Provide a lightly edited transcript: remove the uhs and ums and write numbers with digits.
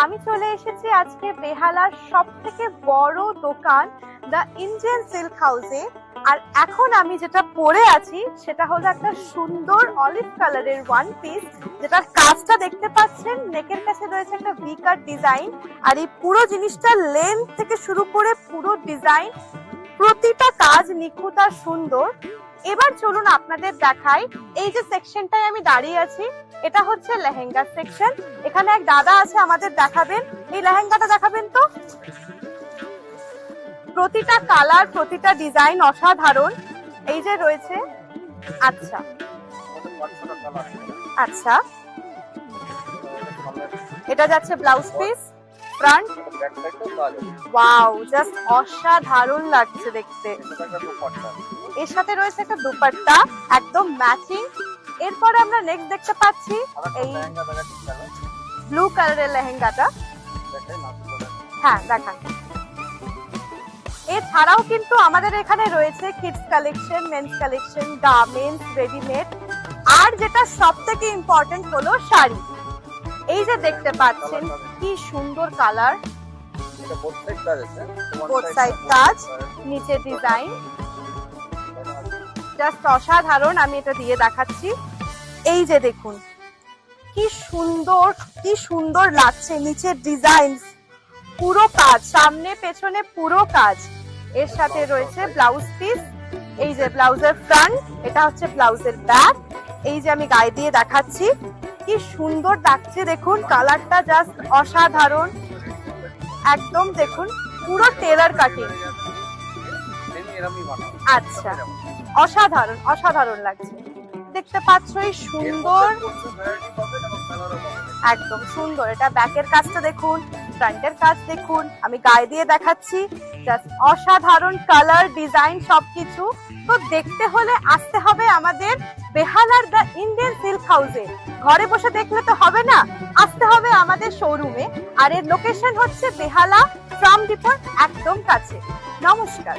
আমি চলে এসেছি আজকে বেহালার সবথেকে বড় দোকান দ্য ইন্ডিয়ান সিল্ক হাউসে। আর এখন আমি যেটা পরে আছি সেটা হলো একটা সুন্দর অলিভ কালারের ওয়ান পিস, যেটার কাজটা দেখতে পাচ্ছেন। নেকের কাছে রয়েছে একটা ভি কাট ডিজাইন, আর এই পুরো জিনিসটা লেন্থ থেকে শুরু করে পুরো ডিজাইন, প্রতিটা কাজ নিখুঁত আর সুন্দর। এবার চলুন আপনাদের দেখাই। এই যে সেকশনটায় আমি দাঁড়িয়ে আছি এটা হচ্ছে লেহেঙ্গা সেকশন। এখানে এক দাদা আছে, আমাদের দেখাবেন। এই লেহেঙ্গাটা দেখাবেন তো। প্রতিটা কালার, প্রতিটা ডিজাইন অসাধারণ। এই যে রয়েছে, আচ্ছা আচ্ছা, এটা যাচ্ছে blouse piece, front. Wow, just অসাধারণ লাগছে দেখতে। এর সাথে রয়েছে একটা দুপাট্টা, একদম ম্যাচিং। এরপরে আমরা নেক্সট দেখতে পাচ্ছি এই ব্লু কালারের লেহেঙ্গাটা। হ্যাঁ দেখান। এছাড়াও কিন্তু আমাদের এখানে রয়েছে kids collection, men's collection, garments, readymade. আর যেটা সব থেকে ইম্পর্টেন্ট হলো শাড়ি। এই যে দেখতে পাচ্ছেন কি সুন্দর কালার, বোথ সাইড কাজ, নিচে ডিজাইন, জাস্ট অসাধারণ। আমি এটা দিয়ে দেখাচ্ছি। এই যে দেখুন কি সুন্দর, কি সুন্দর লাগছে। নিচে ডিজাইন, পুরো কাজ, সামনে পেছনে পুরো কাজ। এর সাথে রয়েছে ব্লাউজ পিস। এই যে ব্লাউজের ফ্রন্ট, এটা হচ্ছে ব্লাউজের ব্যাক। এই যে আমি গায়ে দিয়ে দেখাচ্ছি, কি সুন্দর লাগছে দেখুন। কালারটা জাস্ট অসাধারণ, একদম দেখুন পুরো টেলার কাটিং। আচ্ছা, অসাধারণ অসাধারণ লাগছে। দেখতে পাচ্ছ এই সুন্দর, একদম সুন্দর। এটা ব্যাকের কাজটা দেখুন, ফ্রন্টের কাজ দেখুন। আমি গায়ে দিয়ে দেখাচ্ছি, জাস্ট অসাধারণ কালার, ডিজাইন সবকিছু। তো দেখতে হলে আসতে হবে আমাদের বেহালার দ্য ইন্ডিয়ান সিল্ক হাউসে। ঘরে বসে দেখলে তো হবে না, আসতে হবে আমাদের শোরুমে। আর এর লোকেশন হচ্ছে বেহালা ট্রাম ডিপোর একদম কাছে। নমস্কার।